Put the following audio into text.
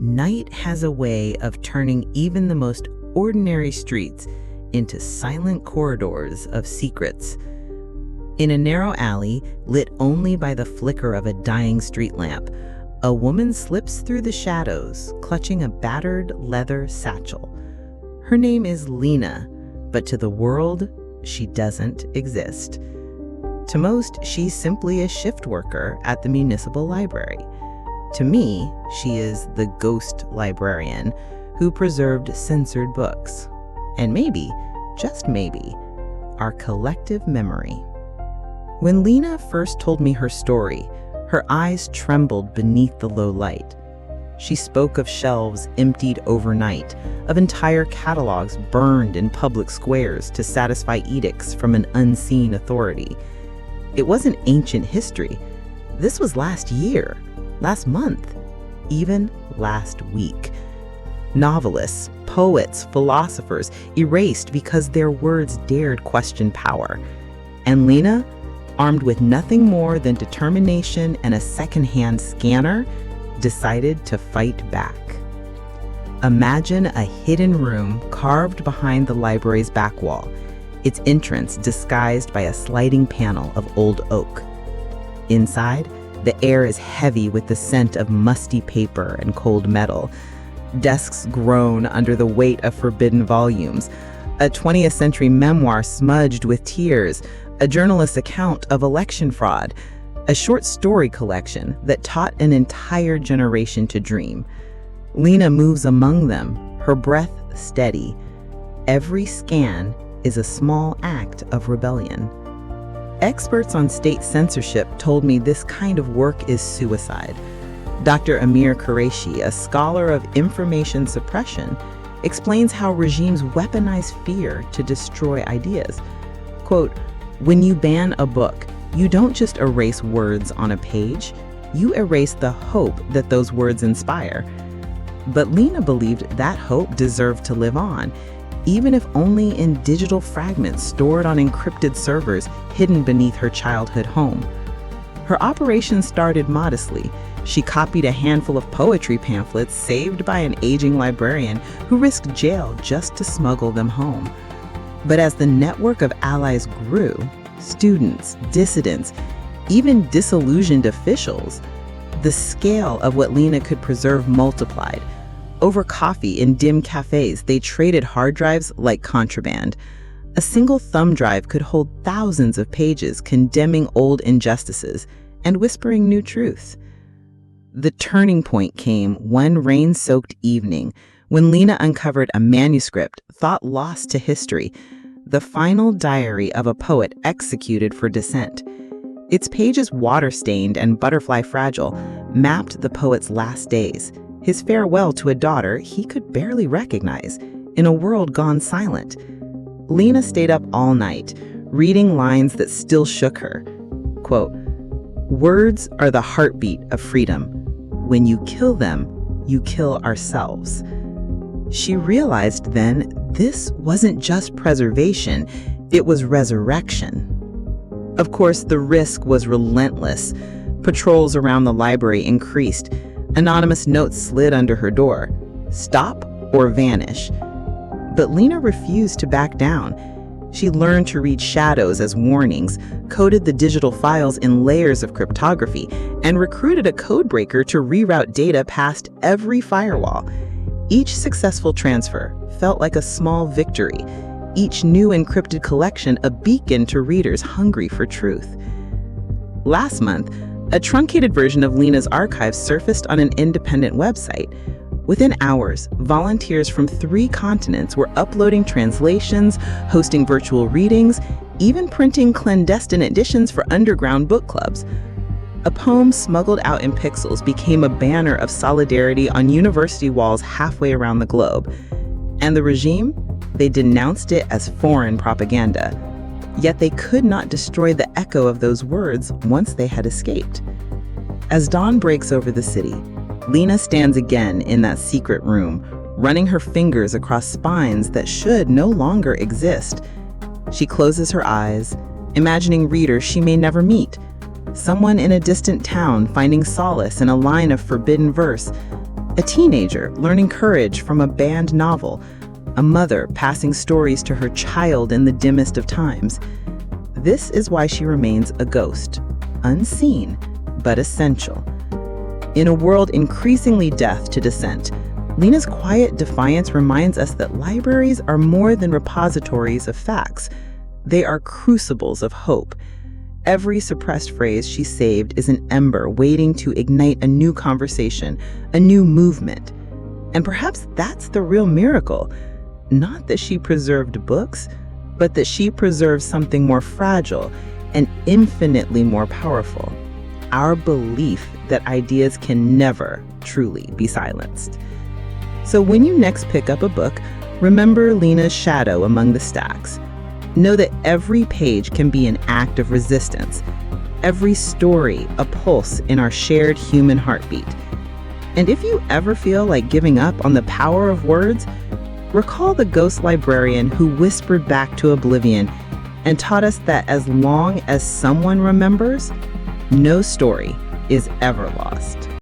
Night has a way of turning even the most ordinary streets into silent corridors of secrets. In a narrow alley, lit only by the flicker of a dying street lamp, a woman slips through the shadows, clutching a battered leather satchel. Her name is Lena, but to the world, she doesn't exist. To most, she's simply a shift worker at the municipal library. To me, she is the Ghost Librarian who preserved censored books. And maybe, just maybe, our collective memory. When Lena first told me her story, her eyes trembled beneath the low light. She spoke of shelves emptied overnight, of entire catalogs burned in public squares to satisfy edicts from an unseen authority. It wasn't ancient history. This was last year, last month, even last week. Novelists, poets, philosophers erased because their words dared question power. And Lena, armed with nothing more than determination and a secondhand scanner, decided to fight back. Imagine a hidden room carved behind the library's back wall, its entrance disguised by a sliding panel of old oak. Inside, the air is heavy with the scent of musty paper and cold metal. Desks groan under the weight of forbidden volumes, a 20th century memoir smudged with tears, a journalist's account of election fraud, a short story collection that taught an entire generation to dream. Lena moves among them, her breath steady. Every scan is a small act of rebellion. Experts on state censorship told me this kind of work is suicide. Dr. Amir Qureshi, a scholar of information suppression, explains how regimes weaponize fear to destroy ideas. Quote, "When you ban a book, you don't just erase words on a page, you erase the hope that those words inspire." But Lena believed that hope deserved to live on, even if only in digital fragments stored on encrypted servers hidden beneath her childhood home. Her operation started modestly. She copied a handful of poetry pamphlets saved by an aging librarian who risked jail just to smuggle them home. But as the network of allies grew, students, dissidents, even disillusioned officials, the scale of what Lena could preserve multiplied. Over coffee in dim cafes, they traded hard drives like contraband. A single thumb drive could hold thousands of pages condemning old injustices and whispering new truth. The turning point came one rain-soaked evening when Lena uncovered a manuscript thought lost to history, the final diary of a poet executed for dissent. Its pages, water-stained and butterfly-fragile, mapped the poet's last days, his farewell to a daughter he could barely recognize, in a world gone silent. Lena stayed up all night, reading lines that still shook her. Quote, "Words are the heartbeat of freedom. When you kill them, you kill ourselves." She realized then this wasn't just preservation, it was resurrection. Of course, the risk was relentless. Patrols around the library increased. Anonymous notes slid under her door. Stop or vanish. But Lena refused to back down. She learned to read shadows as warnings, coded the digital files in layers of cryptography, and recruited a codebreaker to reroute data past every firewall. Each successful transfer felt like a small victory, each new encrypted collection a beacon to readers hungry for truth. Last month, a truncated version of Lena's archives surfaced on an independent website. Within hours, volunteers from 3 continents were uploading translations, hosting virtual readings, even printing clandestine editions for underground book clubs. A poem smuggled out in pixels became a banner of solidarity on university walls halfway around the globe. And the regime? They denounced it as foreign propaganda. Yet they could not destroy the echo of those words once they had escaped. As dawn breaks over the city, Lena stands again in that secret room, running her fingers across spines that should no longer exist. She closes her eyes, imagining readers she may never meet. Someone in a distant town finding solace in a line of forbidden verse. a teenager learning courage from a banned novel, a mother passing stories to her child in the dimmest of times. This is why she remains a ghost, unseen, but essential. In a world increasingly deaf to dissent, Lena's quiet defiance reminds us that libraries are more than repositories of facts. They are crucibles of hope. Every suppressed phrase she saved is an ember waiting to ignite a new conversation, a new movement. And perhaps that's the real miracle. Not that she preserved books, but that she preserved something more fragile and infinitely more powerful. Our belief that ideas can never truly be silenced. So when you next pick up a book, remember Lena's shadow among the stacks. Know that every page can be an act of resistance, every story a pulse in our shared human heartbeat. And if you ever feel like giving up on the power of words, recall the Ghost Librarian who whispered back to oblivion and taught us that as long as someone remembers, no story is ever lost.